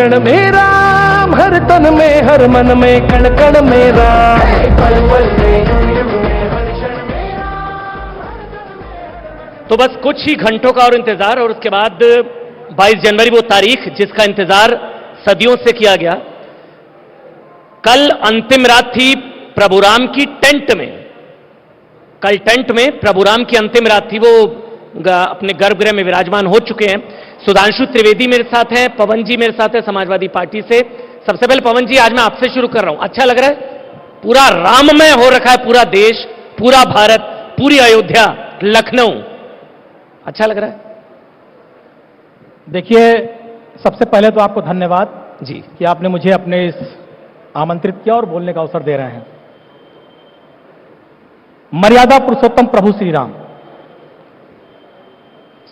क्षण में राम, हर तन में हर मन में कण कण में राम, पल पल में हर क्षण में राम। तो बस कुछ ही घंटों का और इंतजार, और उसके बाद 22 जनवरी वो तारीख जिसका इंतजार सदियों से किया गया। कल अंतिम रात थी प्रभुराम की टेंट में। कल टेंट में प्रभुराम की अंतिम रात थी। वो अपने गर्भगृह में विराजमान हो चुके हैं। सुधांशु त्रिवेदी मेरे साथ हैं, पवन जी मेरे साथ है समाजवादी पार्टी से। सबसे पहले पवन जी, आज मैं आपसे शुरू कर रहा हूं। अच्छा लग रहा है? पूरा राममय हो रखा है पूरा देश, पूरा भारत, पूरी अयोध्या, लखनऊ। अच्छा लग रहा है? देखिए, सबसे पहले तो आपको धन्यवाद जी कि आपने मुझे अपने इस आमंत्रित किया और बोलने का अवसर दे रहे हैं। मर्यादा पुरुषोत्तम प्रभु श्री राम,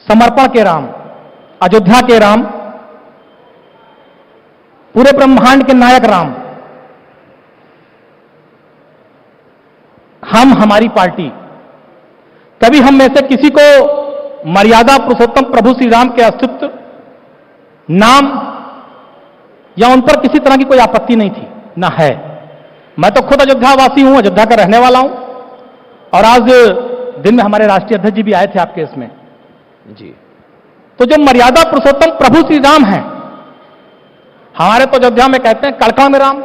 समर्पण के राम, अयोध्या के राम, पूरे ब्रह्मांड के नायक राम, हमारी पार्टी कभी हम में से किसी को मर्यादा पुरुषोत्तम प्रभु श्री राम के अस्तित्व, नाम या उन पर किसी तरह की कोई आपत्ति नहीं थी, ना है। मैं तो खुद अयोध्या वासी हूं, अयोध्या का रहने वाला हूं, और आज दिन में हमारे राष्ट्रीय अध्यक्ष जी भी आए थे आपके इसमें जी। तो जो मर्यादा पुरुषोत्तम प्रभु श्री राम हैं, हमारे तो अयोध्या में कहते हैं कड़कड़ में राम,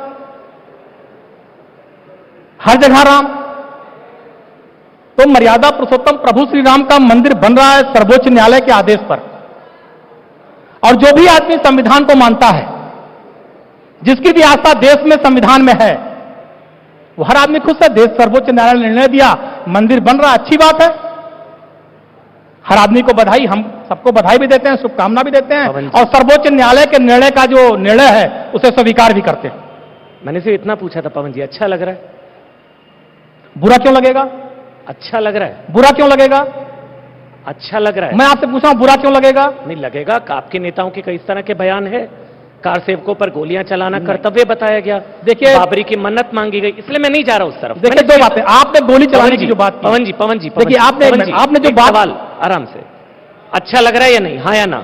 हर जगह राम। तो मर्यादा पुरुषोत्तम प्रभु श्री राम का मंदिर बन रहा है सर्वोच्च न्यायालय के आदेश पर। और जो भी आदमी संविधान को मानता है, जिसकी भी आस्था देश में संविधान में है, वो हर आदमी खुश है। देश सर्वोच्च न्यायालय ने निर्णय दिया, मंदिर बन रहा, अच्छी बात है। हर आदमी को बधाई, हम सबको बधाई भी देते हैं, शुभकामना भी देते हैं, और सर्वोच्च न्यायालय के निर्णय का जो निर्णय है उसे स्वीकार भी करते हैं। मैंने सिर्फ इतना पूछा था पवन जी, अच्छा लग रहा है? बुरा क्यों लगेगा? अच्छा लग रहा है? बुरा क्यों लगेगा? अच्छा लग रहा है। मैं आपसे पूछ रहा हूं, बुरा क्यों लगेगा? नहीं लगेगा। आपके नेताओं के कई तरह के बयान है। कार सेवकों पर गोलियां चलाना कर्तव्य बताया गया, देखिए बाबरी की मन्नत मांगी गई, इसलिए मैं नहीं जा रहा उस तरफ। देखिए, दो बातें। आपने गोली चलाने की जो बात की, पवन जी देखिए, आपने जो बात, सवाल आराम से, अच्छा लग रहा है या नहीं, हाँ या ना?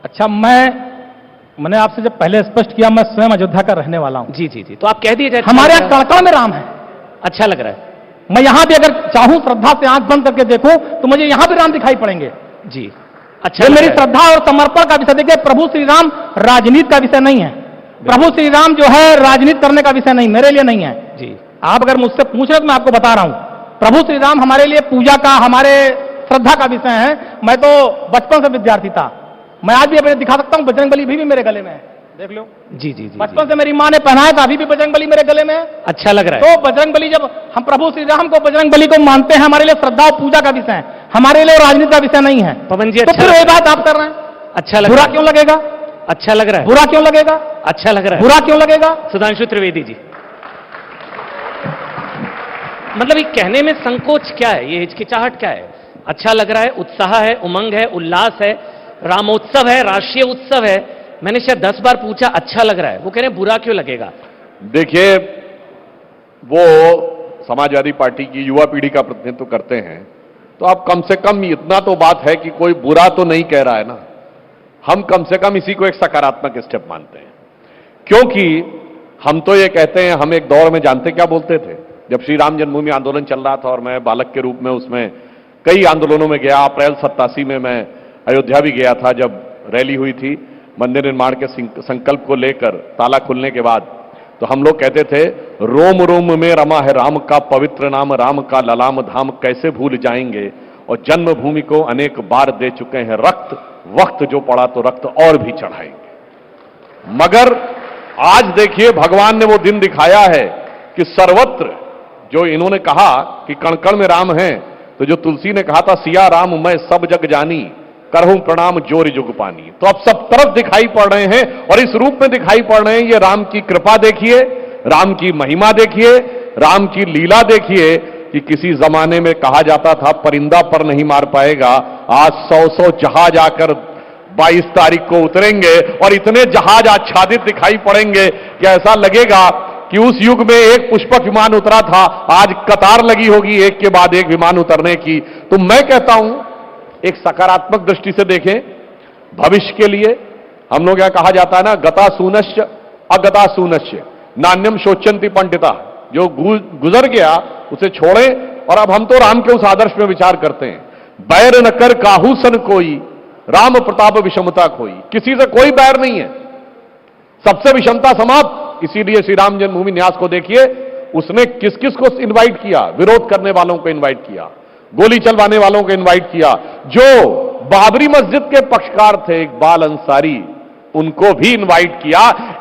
अच्छा, मैंने आपसे जब पहले स्पष्ट किया, मैं स्वयं अयोध्या का रहने वाला हूं। जी जी जी, तो आप कह दीजिए। हमारे यहाँ कड़कड़ में राम है, अच्छा लग रहा है। मैं यहां भी अगर चाहूं श्रद्धा से आंख बंद करके देखूं तो मुझे यहां भी राम दिखाई पड़ेंगे जी। अच्छा, मेरी श्रद्धा और समर्पण का विषय। देखिए, प्रभु श्री राम राजनीति का विषय नहीं है। प्रभु श्री राम जो है राजनीति करने का विषय नहीं, मेरे लिए नहीं है जी। आप अगर मुझसे पूछ रहे तो मैं आपको बता रहा हूं, प्रभु श्री राम हमारे लिए पूजा का, हमारे श्रद्धा का विषय है। मैं तो बचपन से विद्यार्थी था, मैं आज भी अपने दिखा सकता हूं, बजरंगबली भी मेरे गले में है, देख लो। जी जी जी, बचपन से मेरी मां ने पहनाया था, अभी भी बजरंगबली मेरे गले में है। अच्छा लग रहा है। तो बजरंगबली, जब हम प्रभु श्री राम को, बजरंगबली को मानते हैं, हमारे लिए श्रद्धा और पूजा का विषय है, हमारे लिए राजनीति का विषय नहीं है। पवन जी, तो फिर वही बात आप कर रहे हैं। अच्छा लग बुरा रहा है? क्यों लगेगा? अच्छा लग रहा है? बुरा क्यों लगेगा? अच्छा लग रहा है? बुरा क्यों लगेगा? सुधांशु त्रिवेदी जी, मतलब ये कहने में संकोच क्या है, ये हिचकिचाहट क्या है? अच्छा लग रहा है, उत्साह है, उमंग है, उल्लास है, रामोत्सव है, राष्ट्रीय उत्सव है। मैंने शायद 10 बार पूछा अच्छा लग रहा है, वो कह रहे हैं बुरा क्यों लगेगा? देखिए, वो समाजवादी पार्टी की युवा पीढ़ी का प्रतिनिधित्व करते हैं, तो आप कम से कम इतना तो बात है कि कोई बुरा तो नहीं कह रहा है ना। हम कम से कम इसी को एक सकारात्मक स्टेप मानते हैं, क्योंकि हम तो ये कहते हैं, हम एक दौर में जानते क्या बोलते थे, जब श्री राम जन्मभूमि आंदोलन चल रहा था और मैं बालक के रूप में उसमें कई आंदोलनों में गया। अप्रैल 87 में मैं अयोध्या भी गया था, जब रैली हुई थी मंदिर निर्माण के संकल्प को लेकर ताला खुलने के बाद। तो हम लोग कहते थे, रोम रोम में रमा है राम का पवित्र नाम, राम का ललाम धाम कैसे भूल जाएंगे, और जन्मभूमि को अनेक बार दे चुके हैं रक्त, वक्त जो पड़ा तो रक्त और भी चढ़ाएंगे। मगर आज देखिए, भगवान ने वो दिन दिखाया है कि सर्वत्र जो इन्होंने कहा कि कण कण में राम है, तो जो तुलसी ने कहा था, सिया राम मैं सब जग जानी, करहूं प्रणाम जोर जुग पानी, तो अब सब तरफ दिखाई पड़ रहे हैं और इस रूप में दिखाई पड़ रहे हैं। ये राम की कृपा देखिए, राम की महिमा देखिए, राम की लीला देखिए कि किसी जमाने में कहा जाता था परिंदा पर नहीं मार पाएगा, आज 100 जहाज आकर 22 तारीख को उतरेंगे और इतने जहाज आच्छादित दिखाई पड़ेंगे कि ऐसा लगेगा कि उस युग में एक पुष्पक विमान उतरा था, आज कतार लगी होगी एक के बाद एक विमान उतरने की। तो मैं कहता हूं, एक सकारात्मक दृष्टि से देखें, भविष्य के लिए हम लोग यहां कहा जाता है ना, गता सूनश्य अगता सूनश्य नान्यम शोचंती पंडिता, जो गुजर गया उसे छोड़ें। और अब हम तो राम के उस आदर्श में विचार करते हैं, बैर न कर काहू सन कोई, राम प्रताप विषमता खोई। किसी से कोई बैर नहीं है, सबसे विषमता समाप्त। इसीलिए श्री राम जन्मभूमि न्यास को देखिए, उसने किस किस को इनवाइट किया, विरोध करने वालों को इनवाइट किया, गोली चलवाने वालों को इनवाइट किया, जो बाबरी मस्जिद के पक्षकार थे इकबाल अंसारी, उनको भी इनवाइट किया।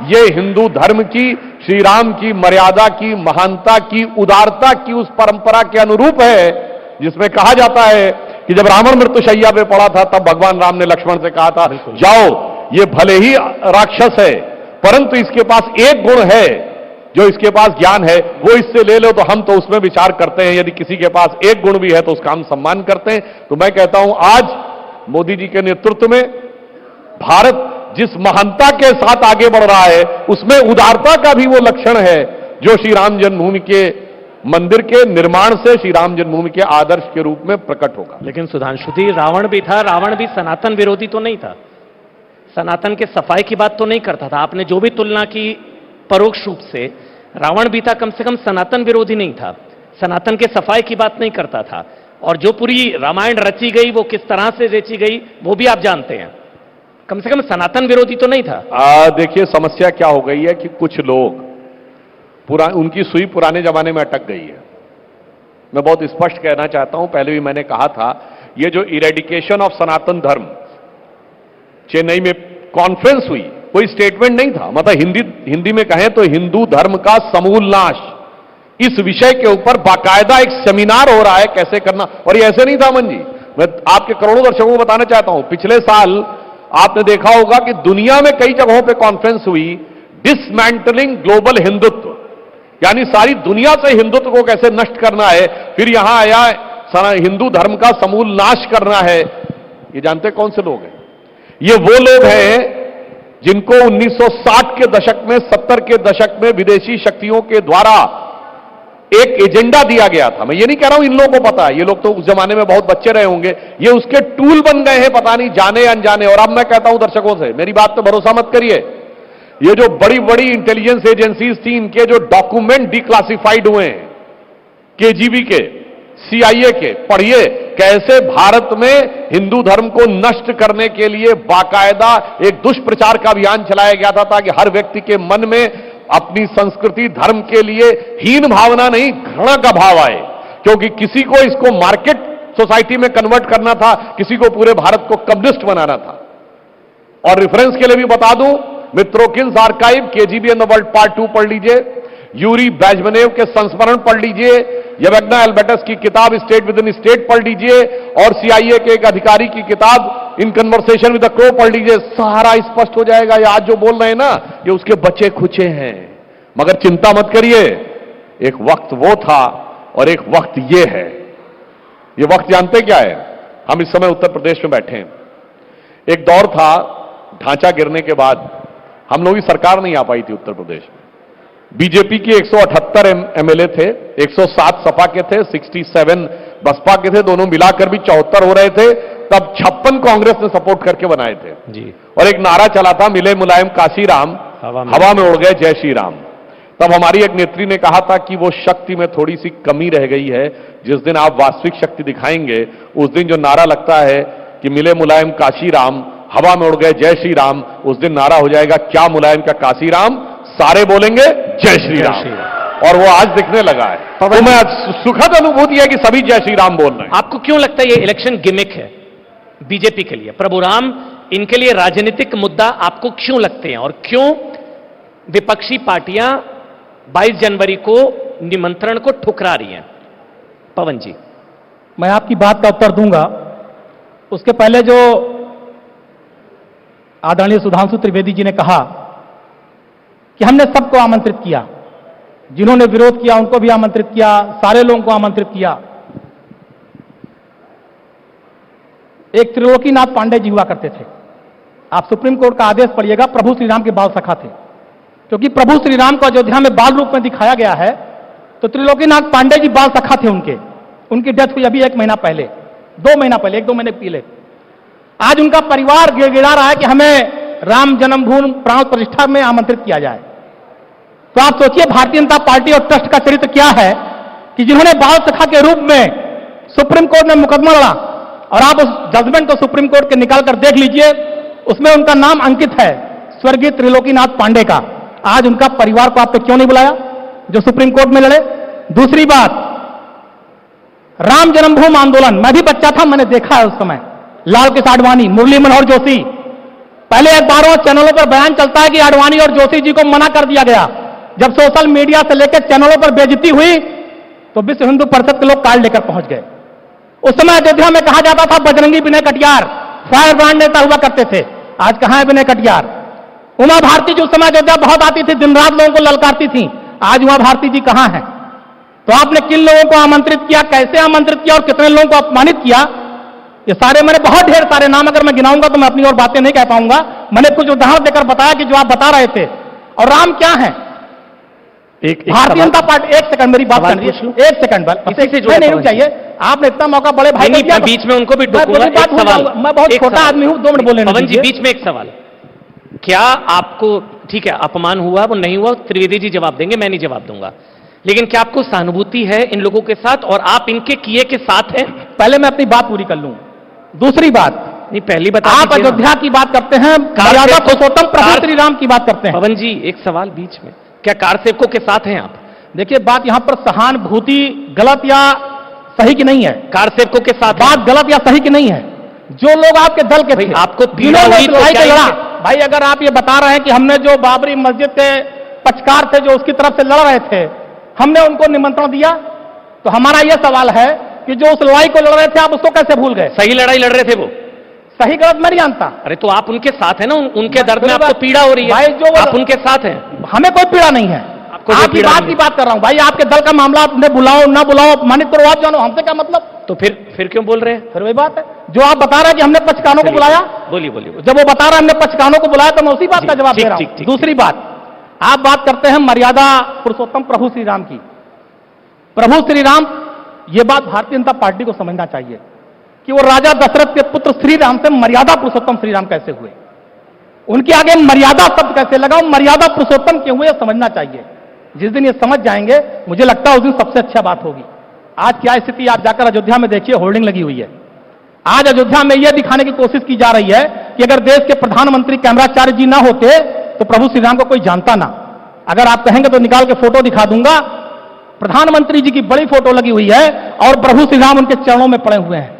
यह हिंदू धर्म की, श्री राम की मर्यादा की, महानता की, उदारता की उस परंपरा के अनुरूप है जिसमें कहा जाता है कि जब रावण मृत्युशैया पे पड़ा था तब भगवान राम ने लक्ष्मण से कहा था, जाओ, ये भले ही राक्षस है परंतु इसके पास एक गुण है, जो इसके पास ज्ञान है वो इससे ले लो। तो हम तो उसमें विचार करते हैं, यदि किसी के पास एक गुण भी है तो उसका हम सम्मान करते हैं। तो मैं कहता हूं, आज मोदी जी के नेतृत्व में भारत जिस महानता के साथ आगे बढ़ रहा है, उसमें उदारता का भी वो लक्षण है जो श्री राम जन्मभूमि के मंदिर के निर्माण से श्री राम जन्मभूमि के आदर्श के रूप में प्रकट होगा। लेकिन सुधांशु जी, रावण भी था, रावण भी सनातन विरोधी तो नहीं था, सनातन के सफाई की बात तो नहीं करता था। आपने जो भी तुलना की परोक्ष रूप से, रावण भी था, कम से कम सनातन विरोधी नहीं था, सनातन के सफाई की बात नहीं करता था। और जो पूरी रामायण रची गई वो किस तरह से रची गई वो भी आप जानते हैं, कम से कम सनातन विरोधी तो नहीं था। देखिए, समस्या क्या हो गई है कि कुछ लोग उनकी सुई पुराने जमाने में अटक गई है। मैं बहुत स्पष्ट कहना चाहता हूं, पहले भी मैंने कहा था, ये जो इरेडिकेशन ऑफ सनातन धर्म चेन्नई में कॉन्फ्रेंस हुई, कोई स्टेटमेंट नहीं था, मतलब हिंदी में कहें तो हिंदू धर्म का समूल नाश, इस विषय के ऊपर बाकायदा एक सेमिनार हो रहा है कैसे करना। और ये ऐसे नहीं था अमन जी, मैं आपके करोड़ों दर्शकों को बताना चाहता हूं, पिछले साल आपने देखा होगा कि दुनिया में कई जगहों पे कॉन्फ्रेंस हुई, डिसमेंटलिंग ग्लोबल हिंदुत्व, यानी सारी दुनिया से हिंदुत्व को कैसे नष्ट करना है। फिर यहां आया हिंदू धर्म का समूल नाश करना है। ये जानते कौन से लोग हैं? ये वो लोग हैं जिनको 1960 के दशक में, 70 के दशक में विदेशी शक्तियों के द्वारा एक एजेंडा दिया गया था। मैं ये नहीं कह रहा हूं इन लोगों को पता है, ये लोग तो उस जमाने में बहुत बच्चे रहे होंगे, ये उसके टूल बन गए हैं, पता नहीं जाने अनजाने। और अब मैं कहता हूं दर्शकों से, मेरी बात पे भरोसा मत करिए, ये जो बड़ी बड़ी इंटेलिजेंस एजेंसीज थी, इनके जो डॉक्यूमेंट डिक्लासिफाइड हुए हैं, केजीबी के, सीआईए के, पढ़िए कैसे भारत में हिंदू धर्म को नष्ट करने के लिए बाकायदा एक दुष्प्रचार का अभियान चलाया गया था, ताकि हर व्यक्ति के मन में अपनी संस्कृति धर्म के लिए हीन भावना नहीं, घृणा का भाव आए। क्योंकि किसी को इसको मार्केट सोसाइटी में कन्वर्ट करना था, किसी को पूरे भारत को कम्युनिस्ट बनाना था। और रेफरेंस के लिए भी बता दूं, Mitrokhin's archive, KGB and the world part 2 पढ़ लीजिए, यूरी ब्रैजमनेव के संस्मरण पढ़ लीजिए, यवग्ना एल्बर्टस की किताब स्टेट विद इन स्टेट पढ़ लीजिए, और सीआईए के एक अधिकारी की किताब in conversation with the crow पढ़ लीजिए, सारा स्पष्ट हो जाएगा। ये आज जो बोल रहे हैं ना, ये उसके बचे खुचे हैं। मगर चिंता मत करिए, एक वक्त वो था और एक वक्त ये है। ये वक्त जानते क्या है? हम इस समय उत्तर प्रदेश में बैठे हैं। एक दौर था, ढांचा गिरने के बाद हम लोगों की सरकार नहीं आ पाई थी उत्तर प्रदेश में। बीजेपी के 178 एमएलए थे, 107 सपा के थे, 67 बसपा के थे, दोनों मिलाकर भी 74 हो रहे थे। तब 56 कांग्रेस ने सपोर्ट करके बनाए थे जी। और एक नारा चला था, मिले मुलायम काशी राम, हवा में उड़ गए जय श्री राम। तब हमारी एक नेत्री ने कहा था कि वो शक्ति में थोड़ी सी कमी रह गई है, जिस दिन आप वास्तविक शक्ति दिखाएंगे उस दिन जो नारा लगता है कि मिले मुलायम काशी राम, हवा में उड़ गए जय श्री राम, उस दिन नारा हो जाएगा क्या मुलायम क्या काशी राम, सारे बोलेंगे जय श्री राम। और वो आज दिखने लगा है। तो मैं सुखद अनुभूति है कि सभी जय श्री राम बोल रहे हैं। आपको क्यों लगता है ये इलेक्शन गिमिक है बीजेपी के लिए? प्रभु राम इनके लिए राजनीतिक मुद्दा आपको क्यों लगते हैं, और क्यों विपक्षी पार्टियां 22 जनवरी को निमंत्रण को ठुकरा रही हैं? पवन जी, मैं आपकी बात का उत्तर दूंगा। उसके पहले जो आदरणीय सुधांशु त्रिवेदी जी ने कहा कि हमने सबको आमंत्रित किया, जिन्होंने विरोध किया उनको भी आमंत्रित किया, सारे लोगों को आमंत्रित किया। एक त्रिलोकीनाथ पांडे जी हुआ करते थे, आप सुप्रीम कोर्ट का आदेश पढ़िएगा, प्रभु श्री राम के बाल सखा थे। क्योंकि प्रभु श्री राम को अयोध्या में बाल रूप में दिखाया गया है, तो त्रिलोकीनाथ पांडे जी बाल सखा थे उनकी डेथ हुई अभी 1 महीना पहले, 2 महीना पहले, 1-2 महीने पहले। आज उनका परिवार गिड़गिड़ा रहा है कि हमें राम जन्मभूमि प्राण प्रतिष्ठा में आमंत्रित किया जाए। तो आप सोचिए भारतीय जनता पार्टी और ट्रस्ट का चरित्र क्या है कि जिन्होंने बाल सखा के रूप में सुप्रीम कोर्ट में मुकदमा लड़ा, और आप उस जजमेंट को सुप्रीम कोर्ट के निकाल कर देख लीजिए, उसमें उनका नाम अंकित है स्वर्गीय त्रिलोकीनाथ पांडे का। आज उनका परिवार को आपने क्यों नहीं बुलाया जो सुप्रीम कोर्ट में लड़े? दूसरी बात, राम जन्मभूमि आंदोलन, मैं भी बच्चा था, मैंने देखा है उस समय, लाल कृष्ण आडवाणी, मुरली मनोहर जोशी, पहले अखबारों चैनलों पर बयान चलता है कि आडवाणी और जोशी जी को मना कर दिया गया। जब सोशल मीडिया से लेकर चैनलों पर बेइज्जती हुई तो विश्व हिंदू परिषद के लोग कार्ड लेकर पहुंच गए। उस समय अयोध्या में कहा जाता था बजरंगी विनय कटियार फायर ब्रांड नेता हुआ करते थे। आज कहां है विनय कटियार? उमा भारती जी उस समय अयोध्या बहुत आती थी, दिन रात लोगों को ललकारती थी। आज उमा भारती जी कहां है? तो आपने किन लोगों को आमंत्रित किया, कैसे आमंत्रित किया और कितने लोगों को अपमानित किया, ये सारे मैंने बहुत ढेर सारे नाम अगर मैं गिनाऊंगा तो मैं अपनी और बातें नहीं कह पाऊंगा। मैंने कुछ उदाहरण देकर बताया कि जो आप बता रहे थे। और राम क्या है? भारतीय जनता पार्टी, एक सेकंड मेरी बात कर लीजिए, एक सेकंड नहीं चाहिए। आपने इतना मौका बड़े भाई को दिया, बीच में उनको भी टोकूंगा। एक सवाल, मैं बहुत छोटा आदमी हूं, 2 मिनट बोलने पवन जी बीच में एक सवाल, क्या आपको, ठीक है अपमान हुआ वो नहीं हुआ त्रिवेदी जी जवाब देंगे, मैं नहीं जवाब दूंगा, लेकिन क्या आपको सहानुभूति है इन लोगों के साथ और आप इनके किए के साथ हैं? पहले मैं अपनी बात पूरी कर लूं। दूसरी बात, नहीं पहली बता, आप अयोध्या की बात करते हैं, मर्यादा पुरुषोत्तम प्रभु श्री राम की बात करते हैं। पवन जी एक सवाल बीच में, क्या कार सेवकों के साथ हैं आप? देखिए बात यहां पर सहानुभूति गलत या सही की नहीं है। कार सेवकों के साथ बात गलत या सही की नहीं है। जो लोग आपके दल के थे, आपको पीड़ा हुई तो क्या लड़ा, भाई अगर आप ये बता रहे हैं कि हमने जो बाबरी मस्जिद के पक्षकार थे जो उसकी तरफ से लड़ रहे थे, हमने उनको निमंत्रण दिया, तो हमारा यह सवाल है कि जो उस लड़ाई को लड़ रहे थे आप उसको कैसे भूल गए? सही लड़ाई लड़ रहे थे वो, सही गलत मैं नहीं जानता। अरे तो आप उनके साथ हैं ना, उनके दर्द में आपको पीड़ा हो रही है भाई, जो आप उनके साथ हैं। हमें कोई पीड़ा नहीं है, आपकी बात की बात कर रहा हूं भाई। आपके दल का मामला आपने बुलाओ ना बुलाओ, अपमानित करो आप, जानो हमसे क्या मतलब? तो फिर क्यों बोल रहे हैं? फिर वही बात है जो आप बता रहे हैं कि हमने पचकानों को बुलाया। बोलिए बोलिए। जब वो बता रहा है हमने पचकानों को बुलाया तो मैं उसी बात का जवाब दे रहा हूं। दूसरी बात, आप बात करते हैं मर्यादा पुरुषोत्तम प्रभु श्री राम की। प्रभु श्री राम, ये बात भारतीय जनता पार्टी को समझना चाहिए कि वो राजा दशरथ के पुत्र श्री राम से मर्यादा पुरुषोत्तम श्री राम कैसे हुए, उनके आगे मर्यादा शब्द कैसे लगा, मर्यादा पुरुषोत्तम क्यों हुए, समझना चाहिए। जिस दिन ये समझ जाएंगे, मुझे लगता है उस दिन सबसे अच्छा बात होगी। आज क्या स्थिति, आप जाकर अयोध्या में देखिए, होर्डिंग लगी हुई है। आज अयोध्या में यह दिखाने की कोशिश की जा रही है कि अगर देश के प्रधानमंत्री कैमराचार्य जी ना होते तो प्रभु श्री राम को कोई जानता ना। अगर आप कहेंगे तो निकाल के फोटो दिखा दूंगा, प्रधानमंत्री जी की बड़ी फोटो लगी हुई है और प्रभु श्री राम उनके चरणों में पड़े हुए हैं।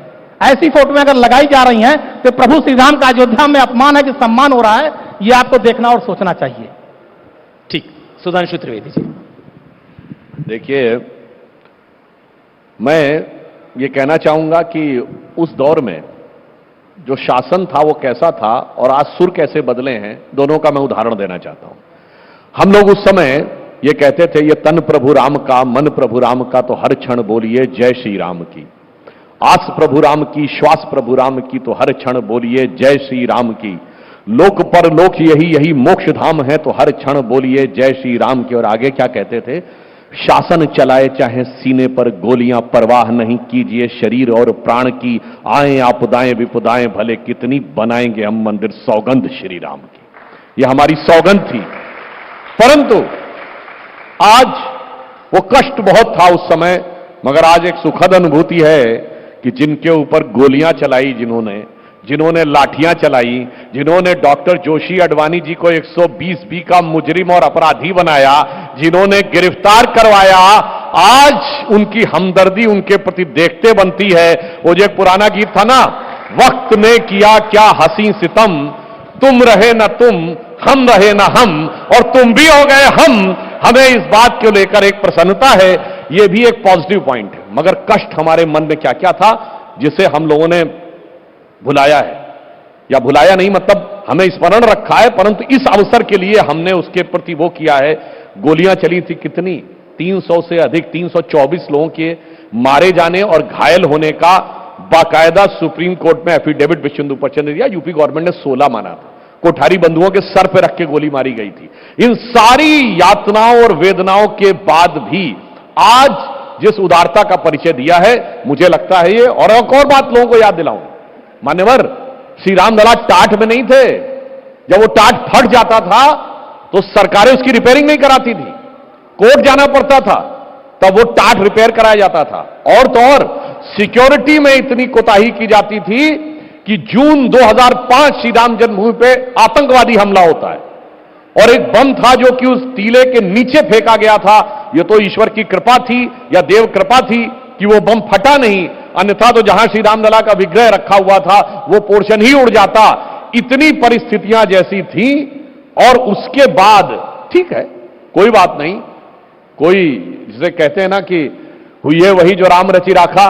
ऐसी फोटोएं अगर लगाई जा रही हैं तो प्रभु श्री राम का अयोध्या में अपमान है कि सम्मान हो रहा है, यह आपको देखना और सोचना चाहिए। ठीक, सुधांशु त्रिवेदी जी। देखिए, मैं ये कहना चाहूंगा कि उस दौर में जो शासन था वो कैसा था और आज सुर कैसे बदले हैं, दोनों का मैं उदाहरण देना चाहता हूं। हम लोग उस समय ये कहते थे, ये तन प्रभु राम का, मन प्रभु राम का, तो हर क्षण बोलिए जय श्री राम की। आस प्रभु राम की, श्वास प्रभु राम की, तो हर क्षण बोलिए जय श्री राम की। लोक पर लोक यही मोक्ष धाम है, तो हर क्षण बोलिए जय श्री राम की। और आगे क्या कहते थे, शासन चलाए चाहे सीने पर गोलियां, परवाह नहीं कीजिए शरीर और प्राण की। आए आपदाएं विपदाएं भले कितनी, बनाएंगे हम मंदिर सौगंध श्री राम की। यह हमारी सौगंध थी। परंतु आज वो कष्ट बहुत था उस समय, मगर आज एक सुखद अनुभूति है कि जिनके ऊपर गोलियां चलाई, जिन्होंने लाठियां चलाई, जिन्होंने डॉक्टर जोशी अडवाणी जी को 120B का मुजरिम और अपराधी बनाया, जिन्होंने गिरफ्तार करवाया, आज उनकी हमदर्दी उनके प्रति देखते बनती है। वो जो एक पुराना गीत था ना, वक्त ने किया क्या हंसी सितम, तुम रहे ना तुम, हम रहे ना हम, और तुम भी हो गए हम। हमें इस बात को लेकर एक प्रसन्नता है, यह भी एक पॉजिटिव पॉइंट है। मगर कष्ट हमारे मन में क्या क्या था जिसे हम लोगों ने भुलाया है, या भुलाया नहीं मतलब हमें स्मरण रखा है, परंतु इस अवसर के लिए हमने उसके प्रति वो किया है। गोलियां चली थी कितनी, 300 से अधिक, 324 लोगों के मारे जाने और घायल होने का बाकायदा सुप्रीम कोर्ट में एफिडेविट विश्व हिंदू परिषद ने दिया। यूपी गवर्नमेंट ने 16 माना था। कोठारी बंधुओं के सर पर रख के गोली मारी गई थी। इन सारी यातनाओं और वेदनाओं के बाद भी आज जिस उदारता का परिचय दिया है, मुझे लगता है ये, और एक और बात लोगों को याद दिलाऊं, मान्यवर श्री राम लला टाट में नहीं थे, जब वो टाट फट जाता था तो सरकारें उसकी रिपेयरिंग नहीं कराती थी, कोर्ट जाना पड़ता था, तब वो टाट रिपेयर कराया जाता था। और तो और सिक्योरिटी में इतनी कोताही की जाती थी कि जून 2005 श्री राम जन्मभूमि पे आतंकवादी हमला होता है और एक बम था जो कि उस टीले के नीचे फेंका गया था। यह तो ईश्वर की कृपा थी या देव कृपा थी कि वो बम फटा नहीं, अन्यथा तो जहां श्री रामलला का विग्रह रखा हुआ था वो पोर्शन ही उड़ जाता। इतनी परिस्थितियां जैसी थी और उसके बाद ठीक है, कोई बात नहीं, कोई जिसे कहते हैं ना कि हुई है वही जो राम रचि राखा,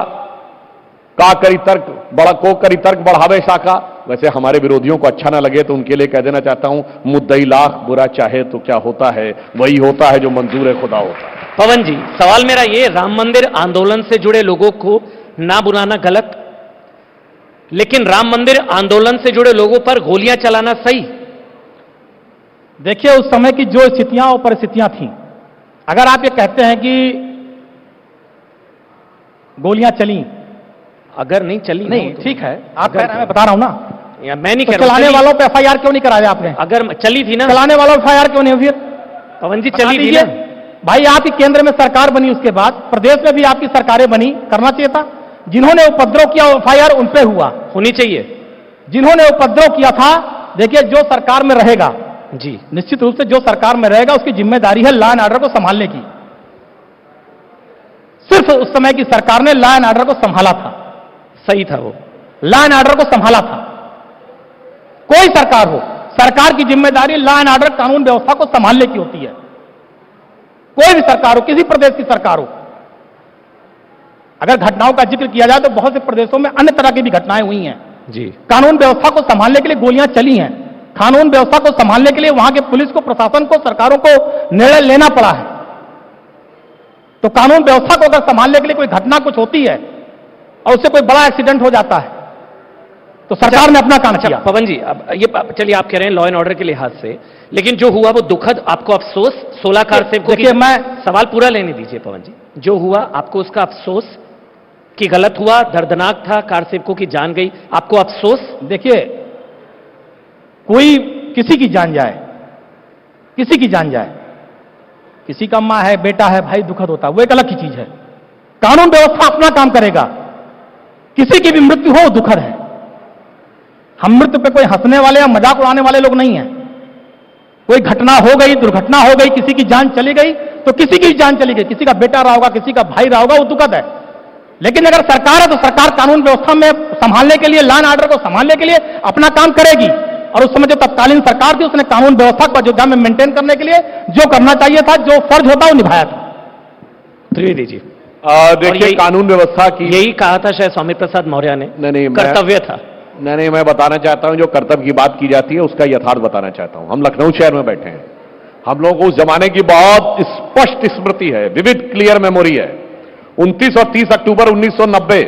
का करी तर्क बड़ा को करी तर्क बढ़ावे शाखा। वैसे हमारे विरोधियों को अच्छा ना लगे तो उनके लिए कह देना चाहता हूं, मुद्दई लाख बुरा चाहे तो क्या होता है, वही होता है जो मंजूर है खुदा होता है। पवन जी, सवाल मेरा ये, राम मंदिर आंदोलन से जुड़े लोगों को ना बुलाना गलत, लेकिन राम मंदिर आंदोलन से जुड़े लोगों पर गोलियां चलाना सही? देखिए, उस समय की जो स्थितियां और परिस्थितियां थी, अगर आप ये कहते हैं कि गोलियां चली, अगर नहीं चली नहीं तो ठीक है, आप कह रहे हैं, मैं बता रहा हूं ना, या मैं नहीं तो कह रहा हूं, चलाने चली। वालों पे एफआईआर क्यों नहीं कराया आपने? अगर चली थी ना, चलाने वालों पे एफआईआर क्यों नहीं हुई? पवन जी बता चली थी दीजिए। ना। भाई, आपकी केंद्र में सरकार बनी, उसके बाद प्रदेश में भी आपकी सरकारें बनी, करना चाहिए था। जिन्होंने उपद्रव किया एफआईआर उन पे हुआ, होनी चाहिए जिन्होंने उपद्रव किया था। देखिए, जो सरकार में रहेगा, जी, निश्चित रूप से जो सरकार में रहेगा उसकी जिम्मेदारी है लॉ एंड ऑर्डर को संभालने की। सिर्फ उस समय की सरकार ने लॉ एंड ऑर्डर को संभाला था, सही था वो, लॉ एंड ऑर्डर को संभाला था। कोई सरकार हो, सरकार की जिम्मेदारी लॉ एंड ऑर्डर कानून व्यवस्था को संभालने की होती है। कोई भी सरकार हो, किसी प्रदेश की सरकार हो। अगर घटनाओं का जिक्र किया जाए तो बहुत से प्रदेशों में अन्य तरह की भी घटनाएं हुई हैं। जी, कानून व्यवस्था को संभालने के लिए गोलियां चली हैं, कानून व्यवस्था को संभालने के लिए वहां के पुलिस को, प्रशासन को, सरकारों को निर्णय लेना पड़ा है। तो कानून व्यवस्था को अगर संभालने के लिए कोई घटना कुछ होती है और उससे कोई बड़ा एक्सीडेंट हो जाता है तो सरकार ने अपना काम किया। पवन जी, अब ये चलिए आप कह रहे हैं लॉ एंड ऑर्डर के लिहाज से, लेकिन जो हुआ वो दुखद, आपको अफसोस 16 कार सेवकों की, देखिए, मैं सवाल पूरा लेने दीजिए पवन जी, जो हुआ आपको उसका अफसोस कि गलत हुआ, दर्दनाक था, कार सेवकों की जान गई, आपको अफसोस? देखिए, कोई किसी की जान जाए, किसी की जान जाए, किसी का मां है, बेटा है, भाई, दुखद होता है, वो एक अलग की चीज है। कानून व्यवस्था अपना काम करेगा। किसी की भी मृत्यु हो दुखद है। हम मृत्यु पे कोई हंसने वाले या मजाक उड़ाने वाले लोग नहीं हैं। कोई घटना हो गई, दुर्घटना हो गई, किसी की जान चली गई तो किसी की जान चली गई, किसी का बेटा रहा होगा, किसी का भाई रहा होगा, वो दुखद है। लेकिन अगर सरकार है तो सरकार कानून व्यवस्था में संभालने के लिए, लॉ एंड ऑर्डर को संभालने के लिए अपना काम करेगी। और उस समय जो तत्कालीन सरकार थी उसने कानून व्यवस्था को अयोध्या में मेंटेन करने के लिए जो करना चाहिए था, जो फर्ज होता वो निभाया था। त्रिवेदी जी, देखिए, कानून व्यवस्था की यही कहा था शायद स्वामी प्रसाद मौर्य ने, नहीं, कर्तव्य था। नहीं, मैं बताना चाहता हूं, जो कर्तव्य की बात की जाती है उसका यथार्थ बताना चाहता हूं। हम लखनऊ शहर में बैठे हैं, हम लोगों को उस जमाने की बहुत स्पष्ट स्मृति है, विविड क्लियर मेमोरी है। 29 और 30 अक्टूबर 1990,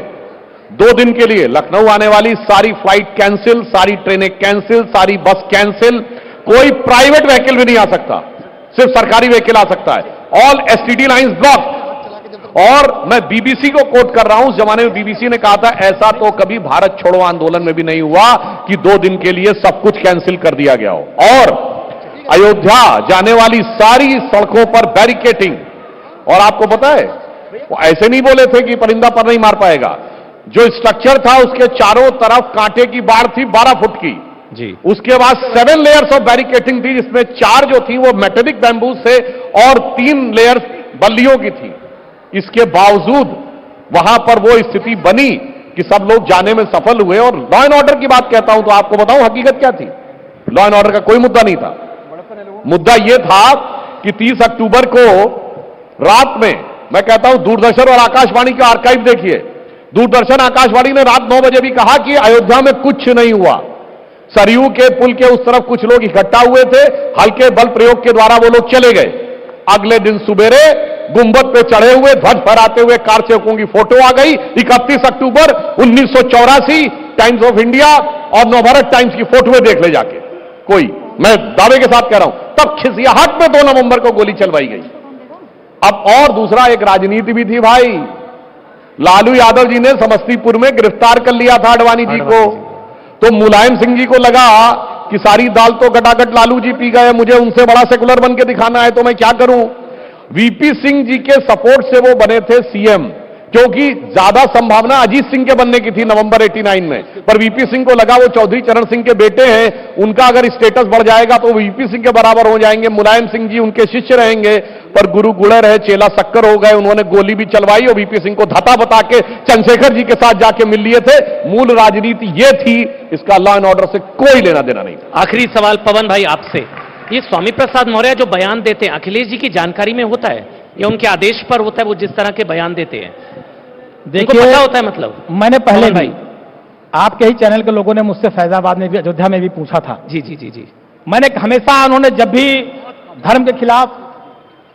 2 दिन के लिए लखनऊ आने वाली सारी फ्लाइट कैंसिल, सारी ट्रेनें कैंसिल, सारी बस कैंसिल, कोई प्राइवेट व्हीकल भी नहीं आ सकता, सिर्फ सरकारी व्हीकल आ सकता है। All STD lines block. और मैं बीबीसी को कोट कर रहा हूं, उस जमाने में बीबीसी ने कहा था ऐसा तो कभी भारत छोड़ो आंदोलन में भी नहीं हुआ कि 2 दिन के लिए सब कुछ कैंसिल कर दिया गया हो। और अयोध्या जाने वाली सारी सड़कों पर बैरिकेटिंग। और आपको पता है, वो ऐसे नहीं बोले थे कि परिंदा पर नहीं मार पाएगा। जो स्ट्रक्चर था उसके चारों तरफ कांटे की बाड़ थी 12 फुट की जी। उसके बाद 7 लेयर्स ऑफ बैरिकेटिंग थी, जिसमें 4 जो थी वो मेटेलिक बैम्बू से और 3 लेयर्स बल्लियों की थी। इसके बावजूद वहां पर वो स्थिति बनी कि सब लोग जाने में सफल हुए। और लॉ एंड ऑर्डर की बात कहता हूं तो आपको बताऊं हकीकत क्या थी। लॉ एंड ऑर्डर का कोई मुद्दा नहीं था। मुद्दा यह था कि 30 अक्टूबर को रात में, मैं कहता हूं दूरदर्शन और आकाशवाणी का आर्काइव देखिए, दूरदर्शन आकाशवाणी ने रात 9 बजे भी कहा कि अयोध्या में कुछ नहीं हुआ। सरयू के पुल के उस तरफ कुछ लोग इकट्ठा हुए थे, हल्के बल प्रयोग के द्वारा वो लोग चले गए। अगले दिन सुबेरे गुंबद पे चढ़े हुए, ध्वज फहराते हुए कार सेवकों की फोटो आ गई। 31 अक्टूबर 1984 टाइम्स ऑफ इंडिया और नवभारत टाइम्स की फोटोएं देख ले जाके कोई, मैं दावे के साथ कह रहा हूं। तब खिसियाहट में 2 नवंबर को गोली चलवाई गई। अब और दूसरा एक राजनीति भी थी भाई। लालू यादव जी ने समस्तीपुर में गिरफ्तार कर लिया था आडवाणी जी को। तो मुलायम सिंह जी को लगा कि सारी दाल तो गटागट लालू जी पी गए, मुझे उनसे बड़ा सेकुलर बन के दिखाना है, तो मैं क्या करूं? वीपी सिंह जी के सपोर्ट से वो बने थे सीएम, क्योंकि ज्यादा संभावना अजीत सिंह के बनने की थी नवंबर 89 में, पर वीपी सिंह को लगा वो चौधरी चरण सिंह के बेटे हैं, उनका अगर स्टेटस बढ़ जाएगा तो वीपी सिंह के बराबर हो जाएंगे, मुलायम सिंह जी उनके शिष्य रहेंगे। पर गुरु गुड़े रहे, चेला शक्कर हो गए, उन्होंने गोली भी चलवाई और वीपी सिंह को धता बता के चंद्रशेखर जी के साथ जाके मिल लिए थे। मूल राजनीति ये थी, इसका लॉ एंड ऑर्डर से कोई लेना देना नहीं था। आखिरी सवाल पवन भाई आपसे, ये स्वामी प्रसाद मौर्य जो बयान देते हैं अखिलेश जी की जानकारी में होता है या उनके आदेश पर होता है? वो जिस तरह के बयान देते हैं देखिए पता होता है? मतलब मैंने पहले भाई आपके ही चैनल के लोगों ने मुझसे फैजाबाद में भी, अयोध्या में भी पूछा था। जी जी जी जी मैंने हमेशा, उन्होंने जब भी धर्म के खिलाफ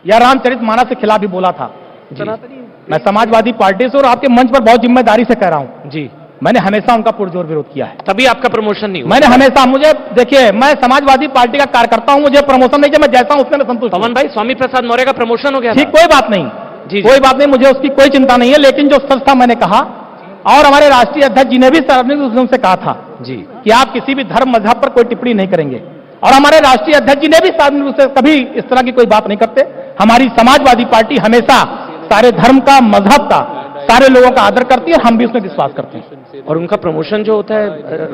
या रामचरितमानस के खिलाफ भी बोला था, मैं समाजवादी पार्टी से और आपके मंच पर बहुत जिम्मेदारी से कह रहा हूं जी, मैंने हमेशा उनका पुरजोर विरोध किया है। तभी आपका प्रमोशन नहीं हुआ। मैंने हमेशा, मुझे देखिए, मैं समाजवादी पार्टी का कार्यकर्ता हूं, मुझे प्रमोशन नहीं चाहिए, मैं जैसा हूं उसमें मैं संतुष्ट हूं। पवन भाई स्वामी प्रसाद मौर्य का प्रमोशन हो गया ठीक, था? कोई बात नहीं जी, कोई बात नहीं, मुझे उसकी कोई चिंता नहीं है, लेकिन जो सच था मैंने कहा, और हमारे राष्ट्रीय अध्यक्ष जी ने भी सार्वजनिक रूप से कहा था जी कि आप किसी भी धर्म मजहब पर कोई टिप्पणी नहीं करेंगे, और हमारे राष्ट्रीय अध्यक्ष जी ने भी सार्वजनिक रूप से कभी इस तरह की कोई बात नहीं करते। हमारी समाजवादी पार्टी हमेशा सारे धर्म का, मजहब का, सारे लोगों का आदर करती है, हम भी उसमें विश्वास करते हैं। और उनका प्रमोशन जो होता है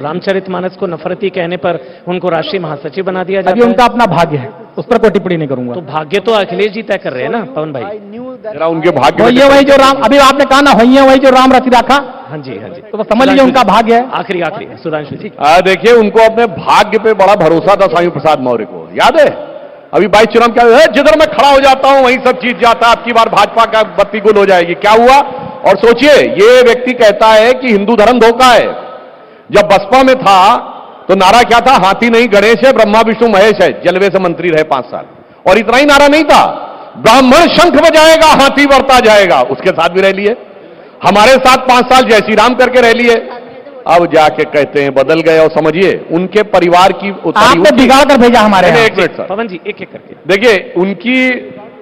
रामचरितमानस को नफरती कहने पर उनको राष्ट्रीय महासचिव बना दिया जाता अभी है। उनका अपना भाग्य है, उस पर कोई टिप्पणी नहीं करूंगा। तो भाग्य तो अखिलेश जी तय कर रहे हैं ना पवन भाई? जरा उनके भाग्य तो में- ये वही जो राम, अभी आपने कहा ना, वही है वही जो राम रचि रखा, हाँ जी हाँ जी, तो समझ लीजिए उनका भाग्य है। आखिरी आखिरी सुधांशु जी। देखिए, उनको अपने भाग्य पे बड़ा भरोसा था स्वामी प्रसाद मौर्य को, याद है? अभी 22 चुनाव क्या है, जिधर मैं खड़ा हो जाता हूं वहीं सब चीज जाता है, अब की बार भाजपा का बत्ती गुल हो जाएगी। क्या हुआ? और सोचिए, ये व्यक्ति कहता है कि हिंदू धर्म धोखा है। जब बसपा में था तो नारा क्या था? हाथी नहीं गणेश है, ब्रह्मा विष्णु महेश है। जलवे से मंत्री रहे 5 साल, और इतना ही नारा नहीं था, ब्राह्मण शंख बजाएगा हाथी बढ़ता जाएगा, उसके साथ भी रह लिए। हमारे साथ 5 साल जय श्री राम करके रह लिए। अब जाके कहते हैं बदल गए, और समझिए उनके परिवार की आपने बिगाड़ कर भेजा हमारे यहाँ। एक मिनट सर, पवन जी एक एक करके देखिए, उनकी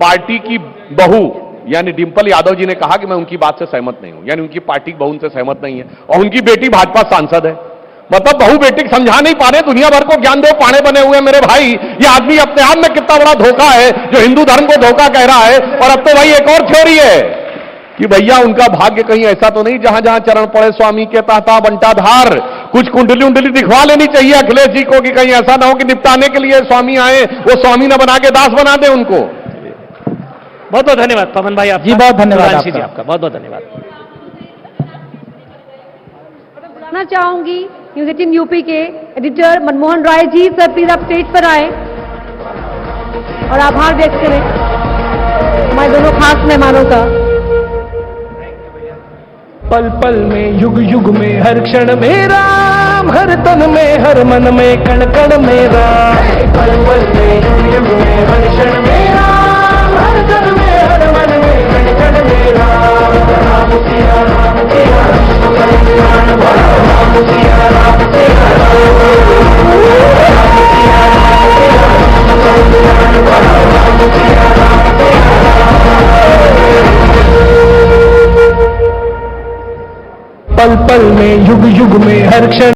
पार्टी की बहू यानी डिंपल यादव जी ने कहा कि मैं उनकी बात से सहमत नहीं हूं, यानी उनकी पार्टी की बहू उनसे सहमत नहीं है, और उनकी बेटी भाजपा सांसद है। मतलब बहू बेटी को समझा नहीं पा रहे, दुनिया भर को ज्ञान दो पाने बने हुए मेरे भाई। ये आदमी अपने आप में कितना बड़ा धोखा है जो हिंदू धर्म को धोखा कह रहा है। और अब तो भाई एक और थ्योरी है कि भैया उनका भाग्य कहीं ऐसा तो नहीं जहां जहां चरण पड़े स्वामी के ताता बंटा धार। कुछ कुंडली उंडली दिखवा लेनी चाहिए अखिलेश जी को, कि कहीं ऐसा ना हो कि निपटाने के लिए स्वामी आए, वो स्वामी न बना के दास बना दे उनको। बहुत बहुत धन्यवाद पवन भाई, आप जी, बहुत धन्यवाद सुधांशु जी आपका। आपका बहुत बहुत धन्यवाद। बुलाना चाहूंगी न्यूज 18 यूपी के editor Manmohan Rai ji. Sir please आप स्टेज पर आए और आभार व्यक्त करें हमारे दोनों खास मेहमानों का। पल पल में युग युग में हर क्षण में राम, हर तन में हर मन में कण कण में राम। पल पल में युग युग में हर क्षण में राम, हर तन में हर मन में कण कण में राम। राम सिया राम सिया राम, कल्याण बड़ा राम सिया राम सिया राम। राम सिया राम सिया राम, कल्याण बड़ा राम सिया राम सिया राम। पल पल में युग युग में हर क्षण